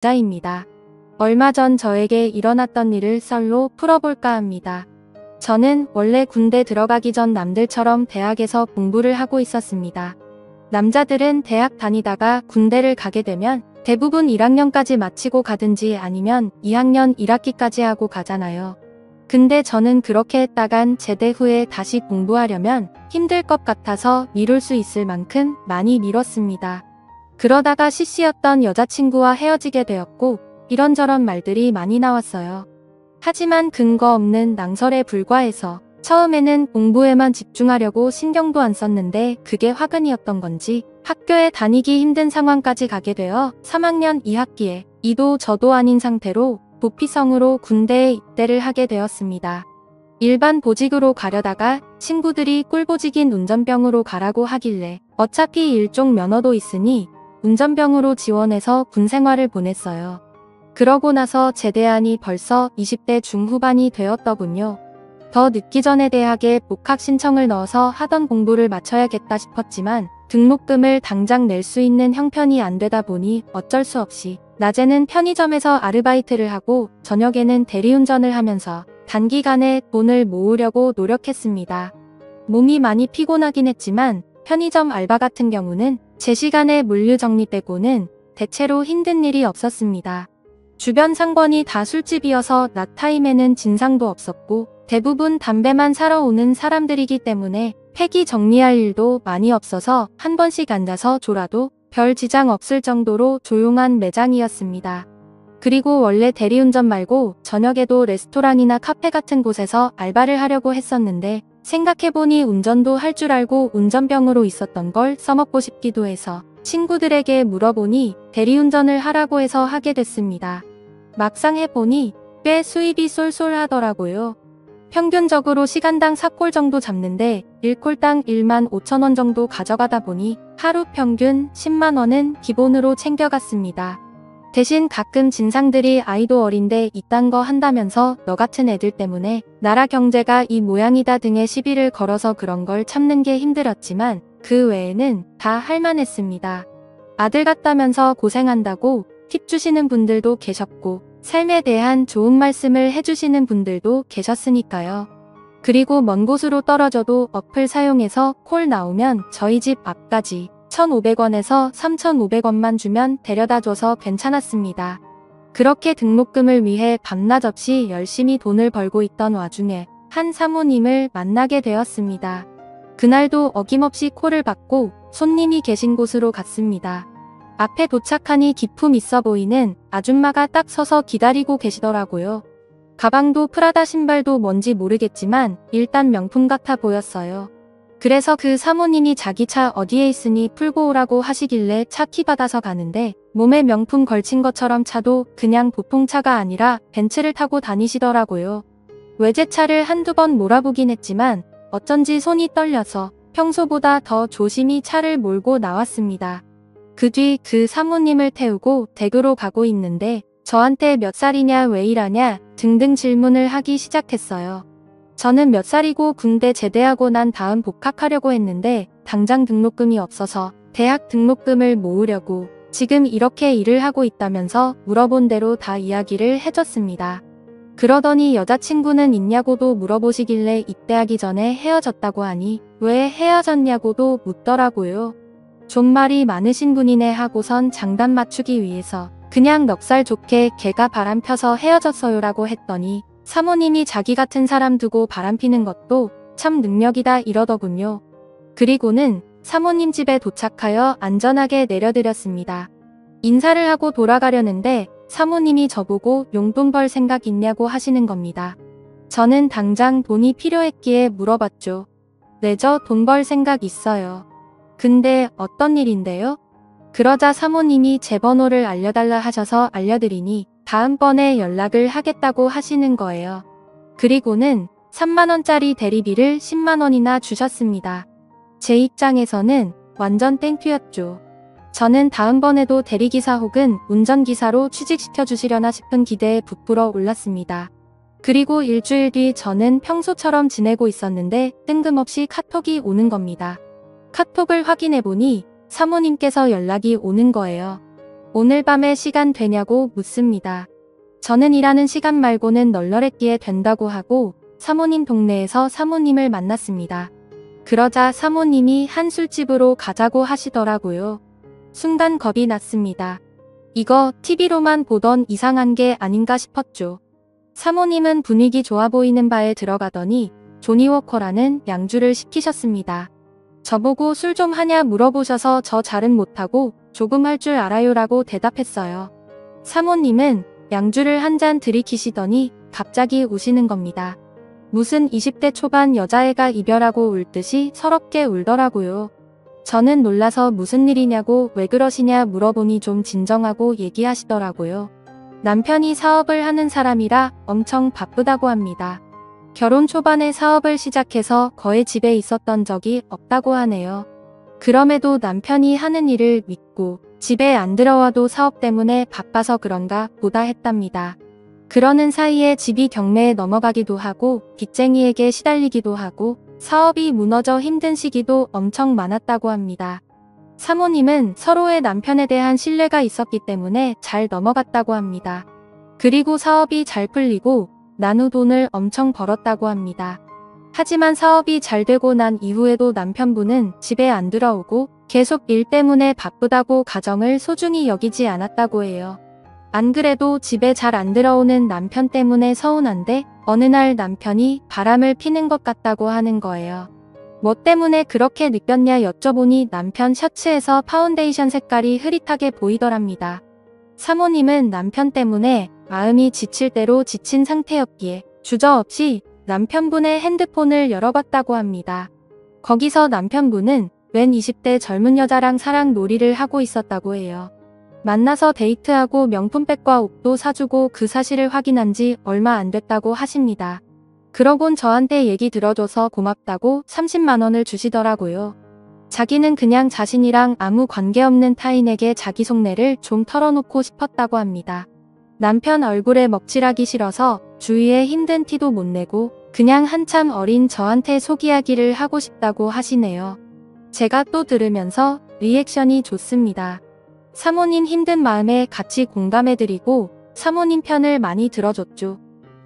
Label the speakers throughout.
Speaker 1: 자입니다. 얼마 전 저에게 일어났던 일을 썰로 풀어볼까 합니다. 저는 원래 군대 들어가기 전 남들처럼 대학에서 공부를 하고 있었습니다. 남자들은 대학 다니다가 군대를 가게 되면 대부분 1학년까지 마치고 가든지 아니면 2학년 1학기까지 하고 가잖아요. 근데 저는 그렇게 했다간 제대 후에 다시 공부하려면 힘들 것 같아서 미룰 수 있을 만큼 많이 미뤘습니다. 그러다가 CC였던 여자친구와 헤어지게 되었고 이런저런 말들이 많이 나왔어요. 하지만 근거 없는 낭설에 불과해서 처음에는 공부에만 집중하려고 신경도 안 썼는데 그게 화근이었던 건지 학교에 다니기 힘든 상황까지 가게 되어 3학년 2학기에 이도 저도 아닌 상태로 도피성으로 군대에 입대를 하게 되었습니다. 일반 보직으로 가려다가 친구들이 꿀보직인 운전병으로 가라고 하길래 어차피 일종 면허도 있으니 운전병으로 지원해서 군 생활을 보냈어요. 그러고 나서 제대하니 벌써 20대 중후반이 되었더군요. 더 늦기 전에 대학에 복학 신청을 넣어서 하던 공부를 마쳐야겠다 싶었지만 등록금을 당장 낼 수 있는 형편이 안 되다 보니 어쩔 수 없이 낮에는 편의점에서 아르바이트를 하고 저녁에는 대리운전을 하면서 단기간에 돈을 모으려고 노력했습니다. 몸이 많이 피곤하긴 했지만 편의점 알바 같은 경우는 제 시간에 물류 정리 빼고는 대체로 힘든 일이 없었습니다. 주변 상권이 다 술집이어서 낮 타임에는 진상도 없었고 대부분 담배만 사러 오는 사람들이기 때문에 폐기 정리할 일도 많이 없어서 한 번씩 앉아서 졸아도 별 지장 없을 정도로 조용한 매장이었습니다. 그리고 원래 대리운전 말고 저녁에도 레스토랑이나 카페 같은 곳에서 알바를 하려고 했었는데 생각해보니 운전도 할 줄 알고 운전병으로 있었던 걸 써먹고 싶기도 해서 친구들에게 물어보니 대리운전을 하라고 해서 하게 됐습니다. 막상 해보니 꽤 수입이 쏠쏠하더라고요. 평균적으로 시간당 4콜 정도 잡는데 1콜당 15,000원 정도 가져가다 보니 하루 평균 10만원은 기본으로 챙겨갔습니다. 대신 가끔 진상들이 아이도 어린데 이딴 거 한다면서 너 같은 애들 때문에 나라 경제가 이 모양이다 등의 시비를 걸어서 그런 걸 참는 게 힘들었지만 그 외에는 다 할만했습니다. 아들 같다면서 고생한다고 팁 주시는 분들도 계셨고 삶에 대한 좋은 말씀을 해주시는 분들도 계셨으니까요. 그리고 먼 곳으로 떨어져도 어플 사용해서 콜 나오면 저희 집 앞까지 1,500원에서 3,500원만 주면 데려다줘서 괜찮았습니다. 그렇게 등록금을 위해 밤낮 없이 열심히 돈을 벌고 있던 와중에 한 사모님을 만나게 되었습니다. 그날도 어김없이 콜을 받고 손님이 계신 곳으로 갔습니다. 앞에 도착하니 기품 있어 보이는 아줌마가 딱 서서 기다리고 계시더라고요. 가방도 프라다 신발도 뭔지 모르겠지만 일단 명품 같아 보였어요. 그래서 그 사모님이 자기 차 어디에 있으니 풀고 오라고 하시길래 차 키 받아서 가는데 몸에 명품 걸친 것처럼 차도 그냥 보통차가 아니라 벤츠를 타고 다니시더라고요. 외제차를 한두 번 몰아보긴 했지만 어쩐지 손이 떨려서 평소보다 더 조심히 차를 몰고 나왔습니다. 그 뒤 그 사모님을 태우고 댁으로 가고 있는데 저한테 몇 살이냐 왜 일하냐 등등 질문을 하기 시작했어요. 저는 몇 살이고 군대 제대하고 난 다음 복학하려고 했는데 당장 등록금이 없어서 대학 등록금을 모으려고 지금 이렇게 일을 하고 있다면서 물어본 대로 다 이야기를 해줬습니다. 그러더니 여자친구는 있냐고도 물어보시길래 입대하기 전에 헤어졌다고 하니 왜 헤어졌냐고도 묻더라고요. 좀 말이 많으신 분이네 하고선 장단 맞추기 위해서 그냥 넉살 좋게 걔가 바람 펴서 헤어졌어요라고 했더니 사모님이 자기 같은 사람 두고 바람 피는 것도 참 능력이다 이러더군요. 그리고는 사모님 집에 도착하여 안전하게 내려드렸습니다. 인사를 하고 돌아가려는데 사모님이 저보고 용돈 벌 생각 있냐고 하시는 겁니다. 저는 당장 돈이 필요했기에 물어봤죠. 네, 저 돈 벌 생각 있어요. 근데 어떤 일인데요? 그러자 사모님이 제 번호를 알려달라 하셔서 알려드리니 다음번에 연락을 하겠다고 하시는 거예요. 그리고는 3만원짜리 대리비를 10만원이나 주셨습니다. 제 입장에서는 완전 땡큐였죠. 저는 다음번에도 대리기사 혹은 운전기사로 취직시켜 주시려나 싶은 기대에 부풀어 올랐습니다. 그리고 일주일 뒤 저는 평소처럼 지내고 있었는데 뜬금없이 카톡이 오는 겁니다. 카톡을 확인해보니 사모님께서 연락이 오는 거예요. 오늘 밤에 시간 되냐고 묻습니다. 저는 일하는 시간 말고는 널널했기에 된다고 하고 사모님 동네에서 사모님을 만났습니다. 그러자 사모님이 한 술집으로 가자고 하시더라고요. 순간 겁이 났습니다. 이거 TV로만 보던 이상한 게 아닌가 싶었죠. 사모님은 분위기 좋아 보이는 바에 들어가더니 조니워커라는 양주를 시키셨습니다. 저보고 술 좀 하냐 물어보셔서 저 잘은 못하고 조금 할 줄 알아요라고 대답했어요. 사모님은 양주를 한 잔 들이키시더니 갑자기 우시는 겁니다. 무슨 20대 초반 여자애가 이별하고 울 듯이 서럽게 울더라고요. 저는 놀라서 무슨 일이냐고 왜 그러시냐 물어보니 좀 진정하고 얘기하시더라고요. 남편이 사업을 하는 사람이라 엄청 바쁘다고 합니다. 결혼 초반에 사업을 시작해서 거의 집에 있었던 적이 없다고 하네요. 그럼에도 남편이 하는 일을 믿고 집에 안 들어와도 사업 때문에 바빠서 그런가 보다 했답니다. 그러는 사이에 집이 경매에 넘어가기도 하고 빚쟁이에게 시달리기도 하고 사업이 무너져 힘든 시기도 엄청 많았다고 합니다. 사모님은 서로의 남편에 대한 신뢰가 있었기 때문에 잘 넘어갔다고 합니다. 그리고 사업이 잘 풀리고 난 후 돈을 엄청 벌었다고 합니다. 하지만 사업이 잘 되고 난 이후에도 남편분은 집에 안 들어오고 계속 일 때문에 바쁘다고 가정을 소중히 여기지 않았다고 해요. 안 그래도 집에 잘 안 들어오는 남편 때문에 서운한데 어느 날 남편이 바람을 피는 것 같다고 하는 거예요. 뭐 때문에 그렇게 느꼈냐 여쭤보니 남편 셔츠에서 파운데이션 색깔이 흐릿하게 보이더랍니다. 사모님은 남편 때문에 마음이 지칠 대로 지친 상태였기에 주저없이 남편분의 핸드폰을 열어봤다고 합니다. 거기서 남편분은 웬 20대 젊은 여자랑 사랑 놀이를 하고 있었다고 해요. 만나서 데이트하고 명품백과 옷도 사주고 그 사실을 확인한 지 얼마 안 됐다고 하십니다. 그러곤 저한테 얘기 들어줘서 고맙다고 30만 원을 주시더라고요. 자기는 그냥 자신이랑 아무 관계없는 타인에게 자기 속내를 좀 털어놓고 싶었다고 합니다. 남편 얼굴에 먹칠하기 싫어서 주위에 힘든 티도 못 내고 그냥 한참 어린 저한테 속 이야기를 하고 싶다고 하시네요. 제가 또 들으면서 리액션이 좋습니다. 사모님 힘든 마음에 같이 공감해드리고 사모님 편을 많이 들어줬죠.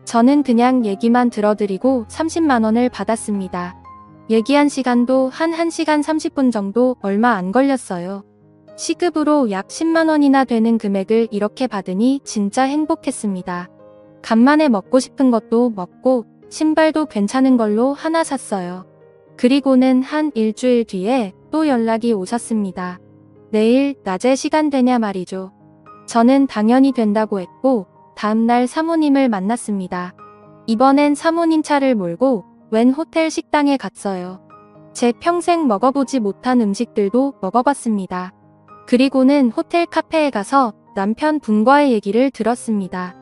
Speaker 1: 저는 그냥 얘기만 들어드리고 30만 원을 받았습니다. 얘기한 시간도 한 1시간 30분 정도 얼마 안 걸렸어요. 시급으로 약 10만 원이나 되는 금액을 이렇게 받으니 진짜 행복했습니다. 간만에 먹고 싶은 것도 먹고 신발도 괜찮은 걸로 하나 샀어요. 그리고는 한 일주일 뒤에 또 연락이 오셨습니다. 내일 낮에 시간 되냐 말이죠. 저는 당연히 된다고 했고 다음날 사모님을 만났습니다. 이번엔 사모님 차를 몰고 웬 호텔 식당에 갔어요. 제 평생 먹어보지 못한 음식들도 먹어봤습니다. 그리고는 호텔 카페에 가서 남편 분과의 얘기를 들었습니다.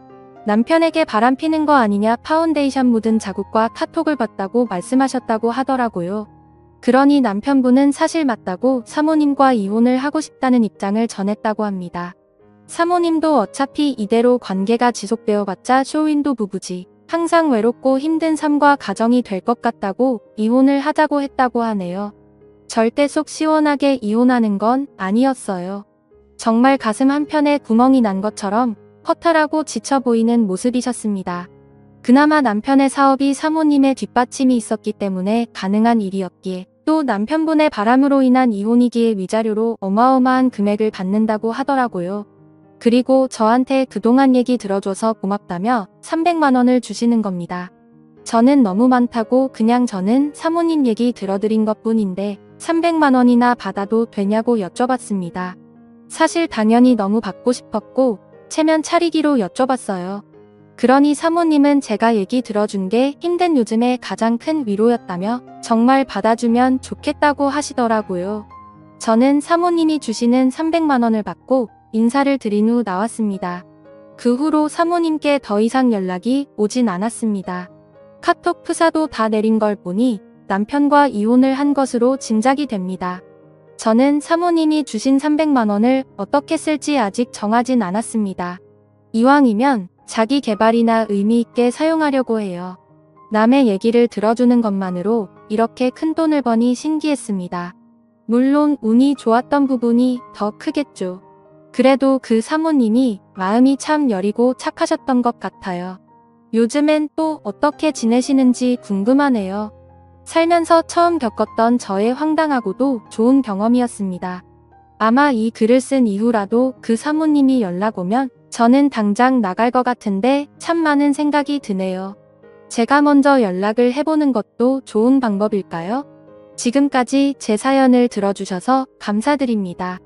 Speaker 1: 남편에게 바람 피는 거 아니냐 파운데이션 묻은 자국과 카톡을 봤다고 말씀하셨다고 하더라고요. 그러니 남편분은 사실 맞다고 사모님과 이혼을 하고 싶다는 입장을 전했다고 합니다. 사모님도 어차피 이대로 관계가 지속되어봤자 쇼윈도 부부지. 항상 외롭고 힘든 삶과 가정이 될 것 같다고 이혼을 하자고 했다고 하네요. 절대 속 시원하게 이혼하는 건 아니었어요. 정말 가슴 한편에 구멍이 난 것처럼 허탈하고 지쳐 보이는 모습이셨습니다. 그나마 남편의 사업이 사모님의 뒷받침이 있었기 때문에 가능한 일이었기에 또 남편분의 바람으로 인한 이혼이기에 위자료로 어마어마한 금액을 받는다고 하더라고요. 그리고 저한테 그동안 얘기 들어줘서 고맙다며 300만 원을 주시는 겁니다. 저는 너무 많다고 그냥 저는 사모님 얘기 들어드린 것뿐인데 300만 원이나 받아도 되냐고 여쭤봤습니다. 사실 당연히 너무 받고 싶었고 체면 차리기로 여쭤봤어요. 그러니 사모님은 제가 얘기 들어준 게 힘든 요즘에 가장 큰 위로였다며 정말 받아주면 좋겠다고 하시더라고요. 저는 사모님이 주시는 300만 원을 받고 인사를 드린 후 나왔습니다. 그 후로 사모님께 더 이상 연락이 오진 않았습니다. 카톡 프사도 다 내린 걸 보니 남편과 이혼을 한 것으로 짐작이 됩니다. 저는 사모님이 주신 300만 원을 어떻게 쓸지 아직 정하진 않았습니다. 이왕이면 자기 개발이나 의미 있게 사용하려고 해요. 남의 얘기를 들어주는 것만으로 이렇게 큰 돈을 버니 신기했습니다. 물론 운이 좋았던 부분이 더 크겠죠. 그래도 그 사모님이 마음이 참 여리고 착하셨던 것 같아요. 요즘엔 또 어떻게 지내시는지 궁금하네요. 살면서 처음 겪었던 저의 황당하고도 좋은 경험이었습니다. 아마 이 글을 쓴 이후라도 그 사모님이 연락 오면 저는 당장 나갈 것 같은데 참 많은 생각이 드네요. 제가 먼저 연락을 해보는 것도 좋은 방법일까요? 지금까지 제 사연을 들어주셔서 감사드립니다.